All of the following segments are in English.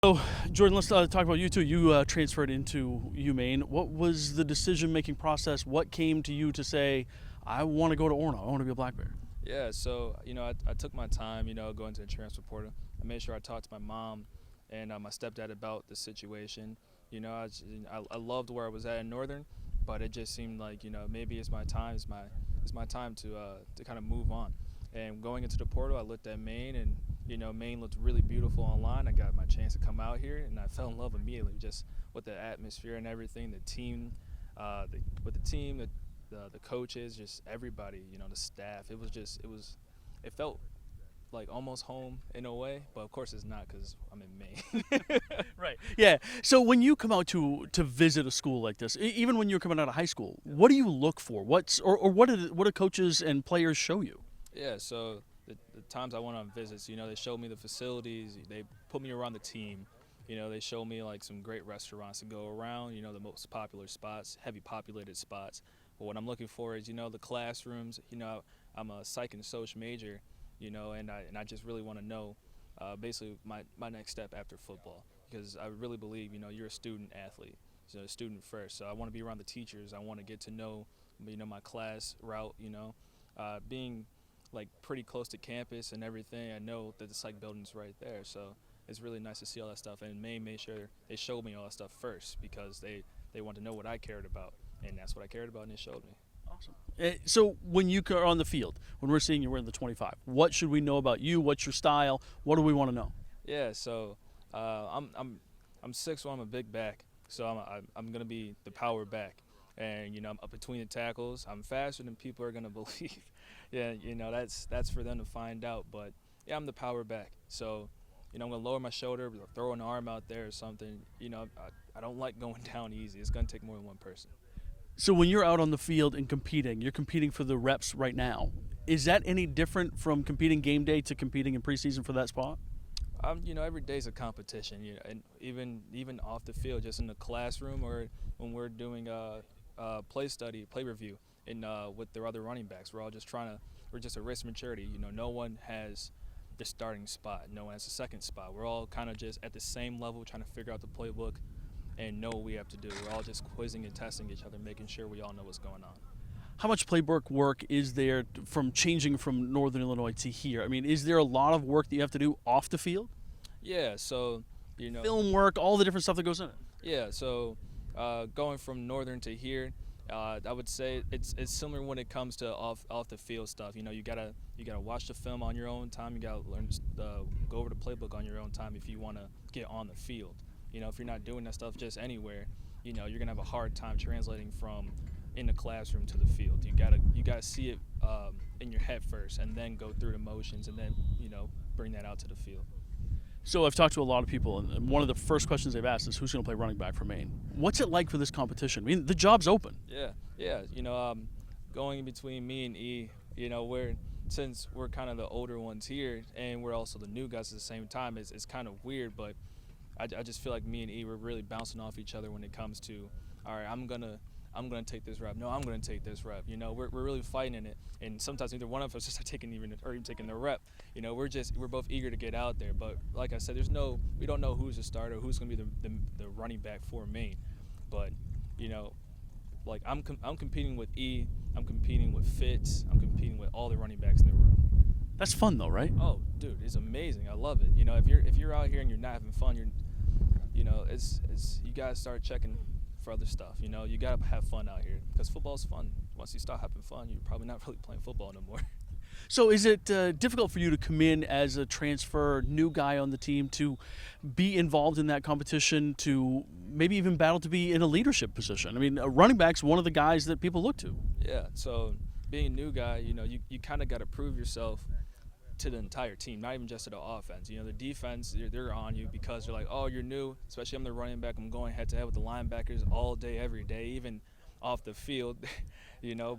So, Jordan, let's talk about you too. You transferred into UMaine. What was the decision-making process? What came to you to say, I want to go to Orono, I want to be a Black Bear? Yeah, so I took my time, going to the transfer portal. I made sure I talked to my mom and my stepdad about the situation. I loved where I was at in Northern, but it just seemed like maybe it's my time. It's my time to kind of move on. And going into the portal, I looked at Maine, and Maine looked really beautiful online. I got my chance to come out here, and I fell in love immediately just with the atmosphere and everything, the team, with the team, the coaches, just everybody, the staff. It felt like almost home in a way, but of course it's not because I'm in Maine. Right. Yeah. So when you come out to visit a school like this, even when you're coming out of high school, what do you look for? Or what do coaches and players show you? Yeah, so the times I went on visits, they showed me the facilities, they put me around the team. They showed me like some great restaurants to go around, the most popular spots, heavy populated spots. But what I'm looking for is, the classrooms. I'm a psych and social major, and I just really want to know basically my next step after football, because I really believe, you're a student athlete, so a student first. So I want to be around the teachers. I want to get to know, my class route, being like pretty close to campus and everything. I know that the psych building's right there, so it's really nice to see all that stuff. And Maine made sure they showed me all that stuff first, because they wanted to know what I cared about, and that's what I cared about, and they showed me. Awesome. So when you are on the field, when we're seeing you wearing the 25, what should we know about you? What's your style? What do we want to know? Yeah, so I'm 6'1", I'm a big back, so I'm gonna be the power back, and I'm up between the tackles. I'm faster than people are gonna believe. Yeah, that's for them to find out. But yeah, I'm the power back, so I'm gonna lower my shoulder, or throw an arm out there or something. I don't like going down easy. It's gonna take more than one person. So when you're out on the field and competing, you're competing for the reps right now. Is that any different from competing game day to competing in preseason for that spot? Every day's a competition. And even off the field, just in the classroom, or when we're doing play study, play review, and with their other running backs, we're just a race maturity. No one has the starting spot, no one has the second spot. We're all kind of just at the same level, trying to figure out the playbook and know what we have to do. We're all just quizzing and testing each other, making sure we all know what's going on. How much playbook work is there from changing from Northern Illinois to here? I mean, is there a lot of work that you have to do off the field? Yeah, so Film work, all the different stuff that goes in it. yeah, so going from Northern to here, I would say it's similar when it comes to off the field stuff. You gotta watch the film on your own time. You gotta learn go over the playbook on your own time if you want to get on the field. If you're not doing that stuff just anywhere, you're gonna have a hard time translating from in the classroom to the field. You gotta see it in your head first, and then go through the motions, and then bring that out to the field. So I've talked to a lot of people, and one of the first questions they've asked is who's going to play running back for Maine. What's it like for this competition? I mean, the job's open. Yeah. Going in between me and E, since we're kind of the older ones here, and we're also the new guys at the same time. It's kind of weird, but I just feel like me and E, we're really bouncing off each other when it comes to, all right, I'm gonna take this rep. No, I'm gonna take this rep. We're really fighting in it, and sometimes neither one of us is taking even taking the rep. We're both eager to get out there. But like I said, we don't know who's the starter, who's gonna be the running back for Maine. But like I'm competing with E, I'm competing with Fitz, I'm competing with all the running backs in the room. That's fun, though, right? Oh, dude, it's amazing. I love it. If you're out here and you're not having fun, it's you gotta start checking for other stuff. You gotta have fun out here, because football's fun. Once you start having fun, you're probably not really playing football no more. So is it difficult for you to come in as a transfer, new guy on the team, to be involved in that competition, to maybe even battle to be in a leadership position? I mean, a running back's one of the guys that people look to. Yeah. So being a new guy, you kind of got to prove yourself to the entire team, not even just to the offense. The defense, they're on you because they're like, oh, you're new. Especially I'm the running back. I'm going head to head with the linebackers all day, every day, even off the field.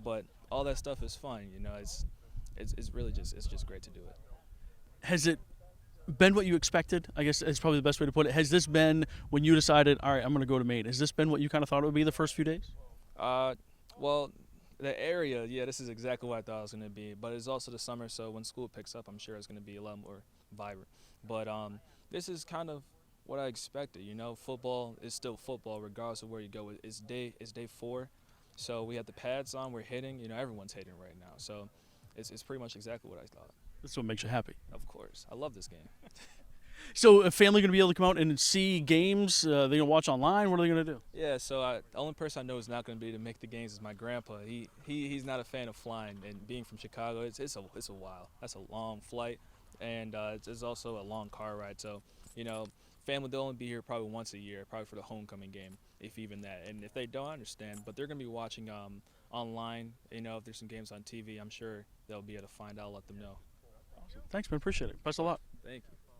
But all that stuff is fun. It's really just great to do it. Has it been what you expected? I guess is probably the best way to put it. Has this been when you decided, all right, I'm going to go to Maine? Has this been what you kind of thought it would be the first few days? Well, the area, yeah, this is exactly what I thought it was going to be. But it's also the summer, so when school picks up, I'm sure it's going to be a lot more vibrant. But this is kind of What I expected, you know, football is still football regardless of where you go. It's day 4, so we have the pads on. We're hitting. You know, everyone's hitting right now, so it's pretty much exactly what I thought. That's what makes you happy. Of course, I love this game. So, a family going to be able to come out and see games? They going to watch online? What are they going to do? Yeah, so the only person I know is not going to be to make the games is my grandpa. He's not a fan of flying, and being from Chicago, it's a while. That's a long flight, and it's also a long car ride. So, you know, family, they'll only be here probably once a year, probably for the homecoming game, if even that. And if they don't, I understand. But they're going to be watching online. You know, if there's some games on TV, I'm sure they'll be able to find out, let them know. Thanks, man. Appreciate it. Best of luck. Thank you.